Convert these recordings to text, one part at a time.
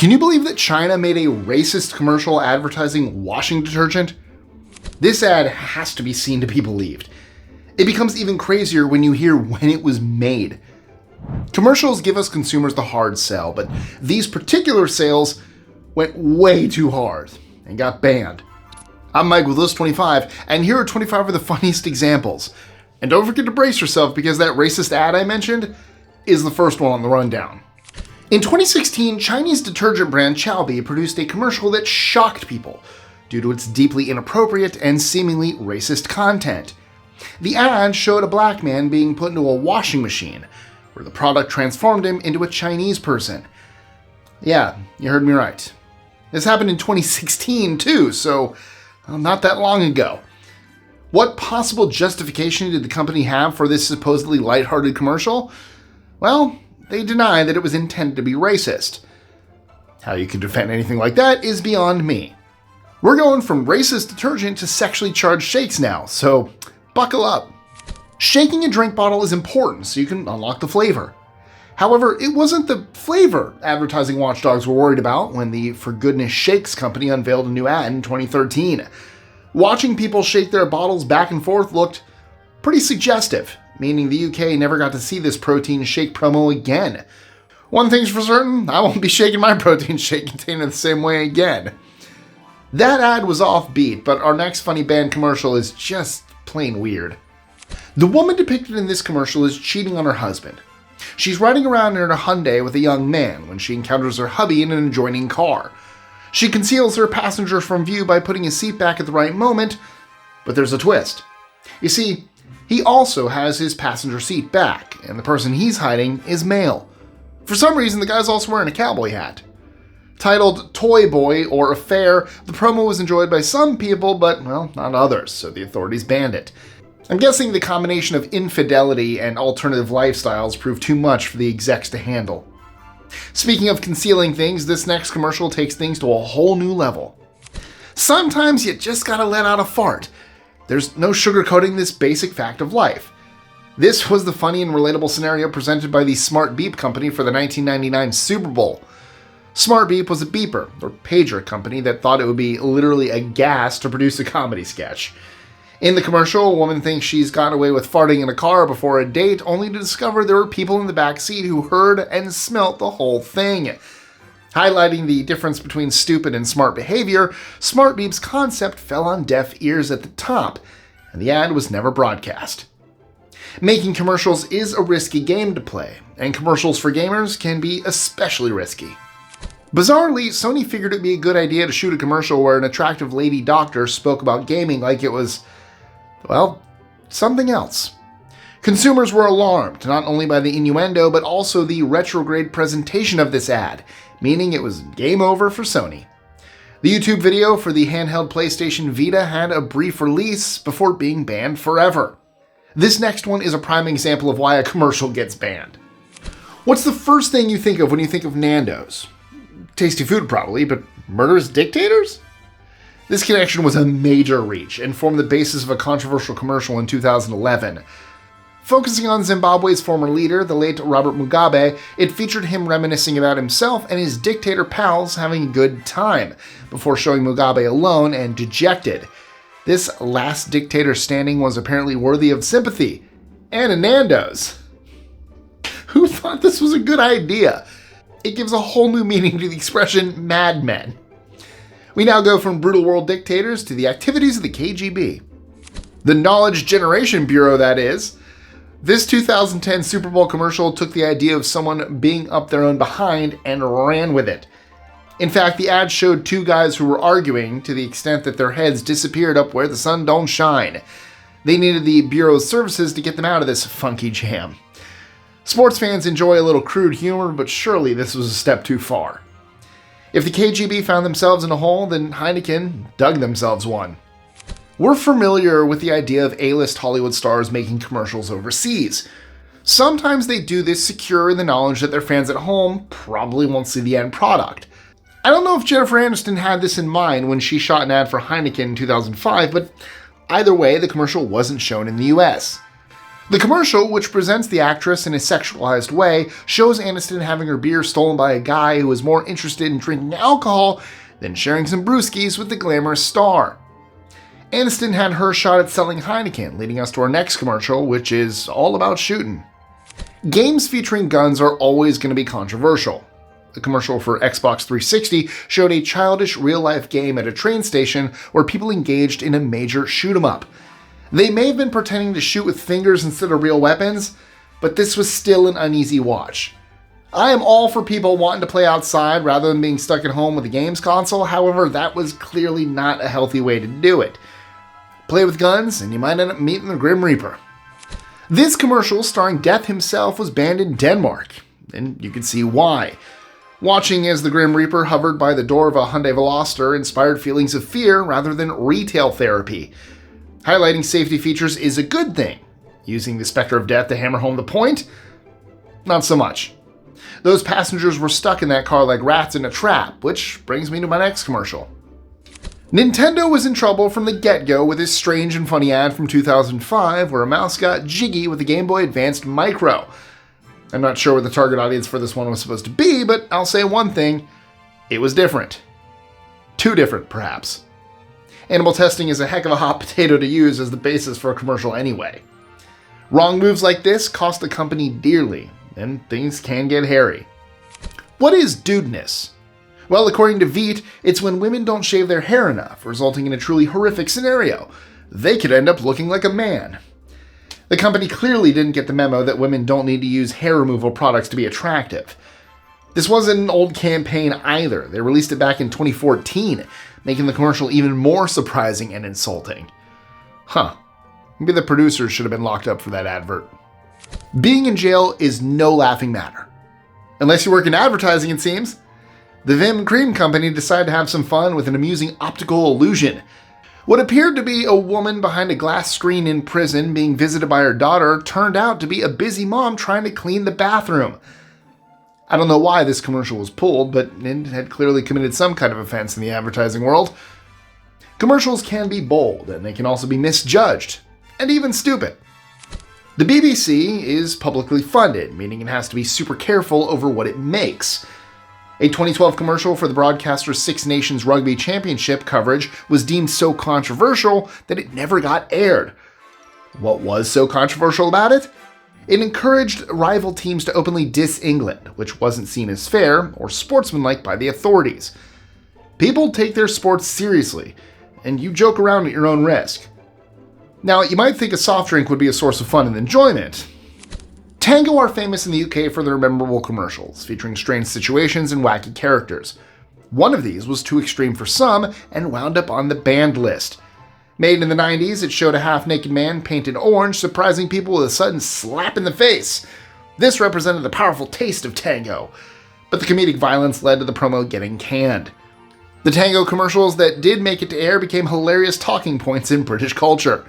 Can you believe that China made a racist commercial advertising washing detergent? This ad has to be seen to be believed. It becomes even crazier when you hear when it was made. Commercials give us consumers the hard sell, but these particular sales went way too hard and got banned. I'm Mike with List25, and here are 25 of the funniest examples. And don't forget to brace yourself because that racist ad I mentioned is the first one on the rundown. In 2016, Chinese detergent brand Xiaobi produced a commercial that shocked people due to its deeply inappropriate and seemingly racist content. The ad showed a black man being put into a washing machine, where the product transformed him into a Chinese person. Yeah, you heard me right. This happened in 2016 too, so not that long ago. What possible justification did the company have for this supposedly lighthearted commercial? Well, they deny that it was intended to be racist. How you can defend anything like that is beyond me. We're going from racist detergent to sexually charged shakes now, so buckle up. Shaking a drink bottle is important so you can unlock the flavor. However, it wasn't the flavor advertising watchdogs were worried about when the For Goodness Shakes company unveiled a new ad in 2013. Watching people shake their bottles back and forth looked pretty suggestive, meaning the UK never got to see this protein shake promo again. One thing's for certain, I won't be shaking my protein shake container the same way again. That ad was offbeat, but our next funny band commercial is just plain weird. The woman depicted in this commercial is cheating on her husband. She's riding around in her Hyundai with a young man when she encounters her hubby in an adjoining car. She conceals her passenger from view by putting his seat back at the right moment, but there's a twist. You see, he also has his passenger seat back, and the person he's hiding is male. For some reason, the guy's also wearing a cowboy hat. Titled Toy Boy or Affair, the promo was enjoyed by some people, but, well, not others, so the authorities banned it. I'm guessing the combination of infidelity and alternative lifestyles proved too much for the execs to handle. Speaking of concealing things, this next commercial takes things to a whole new level. Sometimes you just gotta let out a fart. There's no sugarcoating this basic fact of life. This was the funny and relatable scenario presented by the Smart Beep company for the 1999 Super Bowl. Smart Beep was a beeper, or pager company that thought it would be literally a gas to produce a comedy sketch. In the commercial, a woman thinks she's gotten away with farting in a car before a date, only to discover there were people in the back seat who heard and smelt the whole thing. Highlighting the difference between stupid and smart behavior, Smart Beep's concept fell on deaf ears at the top, and the ad was never broadcast. Making commercials is a risky game to play, and commercials for gamers can be especially risky. Bizarrely, Sony figured it'd be a good idea to shoot a commercial where an attractive lady doctor spoke about gaming like it was, well, something else. Consumers were alarmed, not only by the innuendo, but also the retrograde presentation of this ad, meaning it was game over for Sony. The YouTube video for the handheld PlayStation Vita had a brief release before being banned forever. This next one is a prime example of why a commercial gets banned. What's the first thing you think of when you think of Nando's? Tasty food probably, but murderous dictators? This connection was a major reach and formed the basis of a controversial commercial in 2011. Focusing on Zimbabwe's former leader, the late Robert Mugabe, it featured him reminiscing about himself and his dictator pals having a good time, before showing Mugabe alone and dejected. This last dictator standing was apparently worthy of sympathy, and a Nando's. Who thought this was a good idea? It gives a whole new meaning to the expression madmen. We now go from brutal world dictators to the activities of the KGB. The Knowledge Generation Bureau, that is. This 2010 Super Bowl commercial took the idea of someone being up their own behind and ran with it. In fact, the ad showed two guys who were arguing to the extent that their heads disappeared up where the sun don't shine. They needed the Bureau's services to get them out of this funky jam. Sports fans enjoy a little crude humor, but surely this was a step too far. If the KGB found themselves in a hole, then Heineken dug themselves one. We're familiar with the idea of A-list Hollywood stars making commercials overseas. Sometimes they do this secure in the knowledge that their fans at home probably won't see the end product. I don't know if Jennifer Aniston had this in mind when she shot an ad for Heineken in 2005, but either way, the commercial wasn't shown in the US. The commercial, which presents the actress in a sexualized way, shows Aniston having her beer stolen by a guy who is more interested in drinking alcohol than sharing some brewskis with the glamorous star. Aniston had her shot at selling Heineken, leading us to our next commercial, which is all about shooting. Games featuring guns are always going to be controversial. The commercial for Xbox 360 showed a childish real-life game at a train station where people engaged in a major shoot-'em-up. They may have been pretending to shoot with fingers instead of real weapons, but this was still an uneasy watch. I am all for people wanting to play outside rather than being stuck at home with a games console, however, that was clearly not a healthy way to do it. Play with guns, and you might end up meeting the Grim Reaper. This commercial, starring Death himself, was banned in Denmark, and you can see why. Watching as the Grim Reaper hovered by the door of a Hyundai Veloster inspired feelings of fear rather than retail therapy. Highlighting safety features is a good thing. Using the specter of death to hammer home the point? Not so much. Those passengers were stuck in that car like rats in a trap, which brings me to my next commercial. Nintendo was in trouble from the get-go with this strange and funny ad from 2005 where a mouse got jiggy with the Game Boy Advanced Micro. I'm not sure what the target audience for this one was supposed to be, but I'll say one thing, it was different. Too different, perhaps. Animal testing is a heck of a hot potato to use as the basis for a commercial anyway. Wrong moves like this cost the company dearly, and things can get hairy. What is Dudeness? Well, according to Veet, it's when women don't shave their hair enough, resulting in a truly horrific scenario. They could end up looking like a man. The company clearly didn't get the memo that women don't need to use hair removal products to be attractive. This wasn't an old campaign either. They released it back in 2014, making the commercial even more surprising and insulting. Maybe the producers should have been locked up for that advert. Being in jail is no laughing matter. Unless you work in advertising, it seems. The Vim Cream Company decided to have some fun with an amusing optical illusion. What appeared to be a woman behind a glass screen in prison being visited by her daughter turned out to be a busy mom trying to clean the bathroom. I don't know why this commercial was pulled, but it had clearly committed some kind of offense in the advertising world. Commercials can be bold, and they can also be misjudged, and even stupid. The BBC is publicly funded, meaning it has to be super careful over what it makes. A 2012 commercial for the broadcaster's Six Nations Rugby Championship coverage was deemed so controversial that it never got aired. What was so controversial about it? It encouraged rival teams to openly diss England, which wasn't seen as fair or sportsmanlike by the authorities. People take their sports seriously, and you joke around at your own risk. Now, you might think a soft drink would be a source of fun and enjoyment. Tango are famous in the UK for their memorable commercials, featuring strange situations and wacky characters. One of these was too extreme for some and wound up on the banned list. Made in the 90s, it showed a half-naked man painted orange, surprising people with a sudden slap in the face. This represented the powerful taste of Tango, but the comedic violence led to the promo getting canned. The Tango commercials that did make it to air became hilarious talking points in British culture.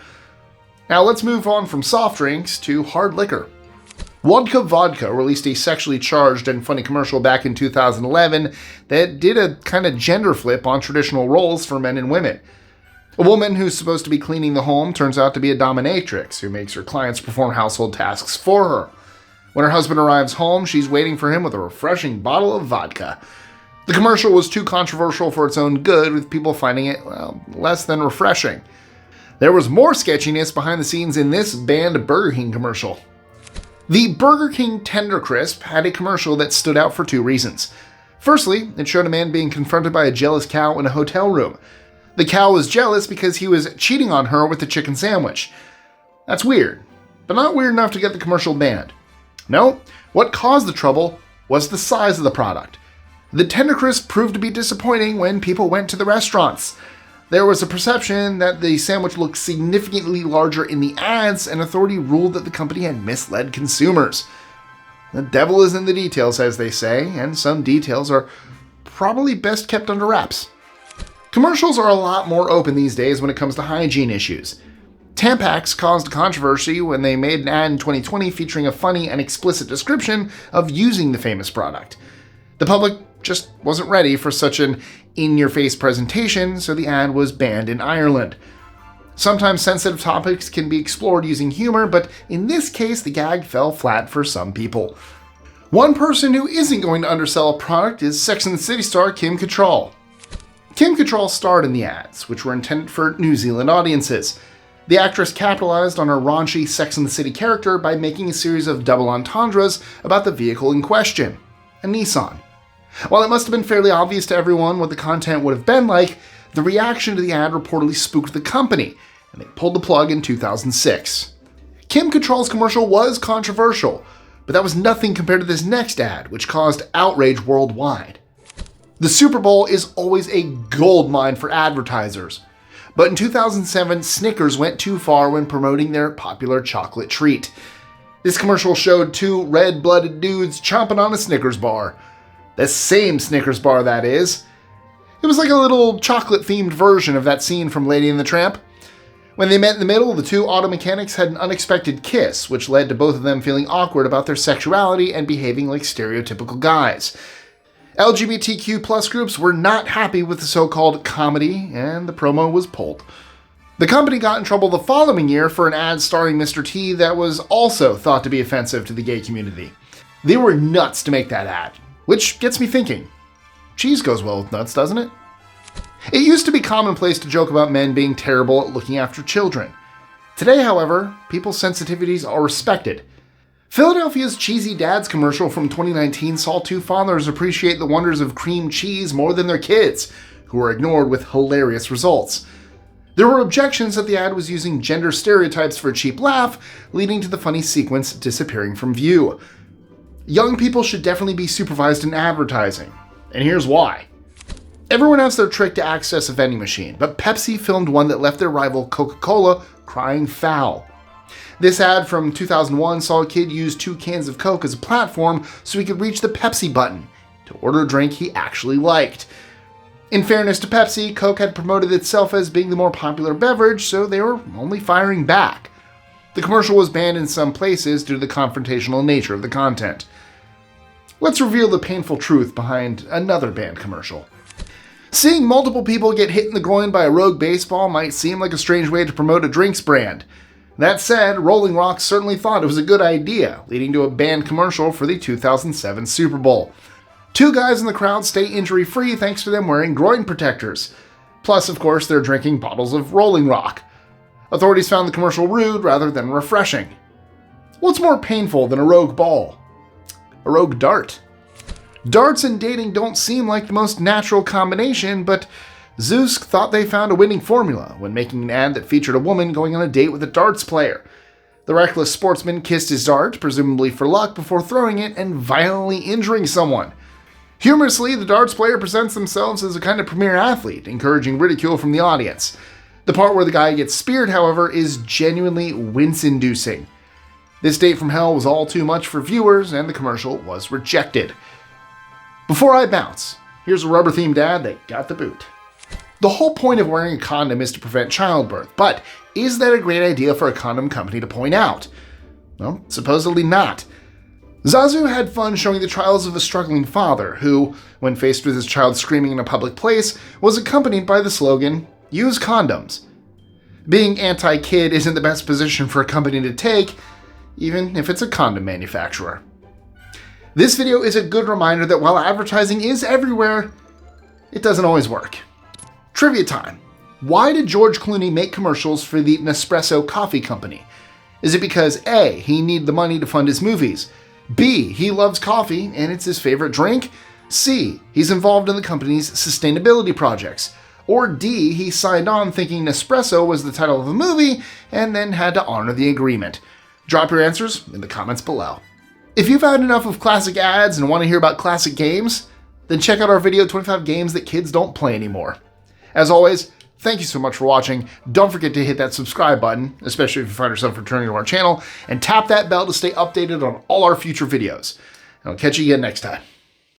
Now let's move on from soft drinks to hard liquor. Wodka Vodka released a sexually charged and funny commercial back in 2011 that did a kind of gender flip on traditional roles for men and women. A woman who's supposed to be cleaning the home turns out to be a dominatrix who makes her clients perform household tasks for her. When her husband arrives home, she's waiting for him with a refreshing bottle of vodka. The commercial was too controversial for its own good, with people finding it, less than refreshing. There was more sketchiness behind the scenes in this banned Burger King commercial. The Burger King Tender Crisp had a commercial that stood out for two reasons. Firstly, it showed a man being confronted by a jealous cow in a hotel room. The cow was jealous because he was cheating on her with the chicken sandwich. That's weird, but not weird enough to get the commercial banned. No, what caused the trouble was the size of the product. The Tender Crisp proved to be disappointing when people went to the restaurants. There was a perception that the sandwich looked significantly larger in the ads, and authority ruled that the company had misled consumers. The devil is in the details, as they say, and some details are probably best kept under wraps. Commercials are a lot more open these days when it comes to hygiene issues. Tampax caused controversy when they made an ad in 2020 featuring a funny and explicit description of using the famous product. The public just wasn't ready for such an in-your-face presentation, so the ad was banned in Ireland. Sometimes sensitive topics can be explored using humor, but in this case, the gag fell flat for some people. One person who isn't going to undersell a product is Sex and the City star Kim Cattrall. Kim Cattrall starred in the ads, which were intended for New Zealand audiences. The actress capitalized on her raunchy Sex and the City character by making a series of double entendres about the vehicle in question, a Nissan. While it must have been fairly obvious to everyone what the content would have been like, the reaction to the ad reportedly spooked the company, and they pulled the plug in 2006. Kim Cattrall's commercial was controversial, but that was nothing compared to this next ad, which caused outrage worldwide. The Super Bowl is always a goldmine for advertisers, but in 2007, Snickers went too far when promoting their popular chocolate treat. This commercial showed two red-blooded dudes chomping on a Snickers bar. The same Snickers bar, that is. It was like a little chocolate-themed version of that scene from Lady and the Tramp. When they met in the middle, the two auto mechanics had an unexpected kiss, which led to both of them feeling awkward about their sexuality and behaving like stereotypical guys. LGBTQ+ groups were not happy with the so-called comedy, and the promo was pulled. The company got in trouble the following year for an ad starring Mr. T that was also thought to be offensive to the gay community. They were nuts to make that ad, which gets me thinking. Cheese goes well with nuts, doesn't it? It used to be commonplace to joke about men being terrible at looking after children. Today, however, people's sensitivities are respected. Philadelphia's Cheesy Dads commercial from 2019 saw two fathers appreciate the wonders of cream cheese more than their kids, who were ignored with hilarious results. There were objections that the ad was using gender stereotypes for a cheap laugh, leading to the funny sequence disappearing from view. Young people should definitely be supervised in advertising, and here's why. Everyone has their trick to access a vending machine, but Pepsi filmed one that left their rival Coca-Cola crying foul. This ad from 2001 saw a kid use 2 cans of Coke as a platform so he could reach the Pepsi button to order a drink he actually liked. In fairness to Pepsi, Coke had promoted itself as being the more popular beverage, so they were only firing back. The commercial was banned in some places due to the confrontational nature of the content. Let's reveal the painful truth behind another banned commercial. Seeing multiple people get hit in the groin by a rogue baseball might seem like a strange way to promote a drinks brand. That said, Rolling Rock certainly thought it was a good idea, leading to a banned commercial for the 2007 Super Bowl. 2 guys in the crowd stay injury-free thanks to them wearing groin protectors. Plus, of course, they're drinking bottles of Rolling Rock. Authorities found the commercial rude rather than refreshing. What's more painful than a rogue ball? A rogue dart. Darts and dating don't seem like the most natural combination, but Zeus thought they found a winning formula when making an ad that featured a woman going on a date with a darts player. The reckless sportsman kissed his dart, presumably for luck, before throwing it and violently injuring someone. Humorously, the darts player presents themselves as a kind of premier athlete, encouraging ridicule from the audience. The part where the guy gets speared, however, is genuinely wince-inducing. This date from hell was all too much for viewers, and the commercial was rejected. Before I bounce, here's a rubber-themed ad that got the boot. The whole point of wearing a condom is to prevent childbirth, but is that a great idea for a condom company to point out? Well, supposedly not. Zazoo had fun showing the trials of a struggling father who, when faced with his child screaming in a public place, was accompanied by the slogan, "Use condoms." Being anti-kid isn't the best position for a company to take, even if it's a condom manufacturer. This video is a good reminder that while advertising is everywhere, it doesn't always work. Trivia time. Why did George Clooney make commercials for the Nespresso coffee company? Is it because A, he needed the money to fund his movies, B, he loves coffee and it's his favorite drink, C, he's involved in the company's sustainability projects, or D, he signed on thinking Nespresso was the title of the movie and then had to honor the agreement? Drop your answers in the comments below. If you've had enough of classic ads and want to hear about classic games, then check out our video 25 games that kids don't play anymore. As always, thank you so much for watching. Don't forget to hit that subscribe button, especially if you find yourself returning to our channel, and tap that bell to stay updated on all our future videos. And I'll catch you again next time.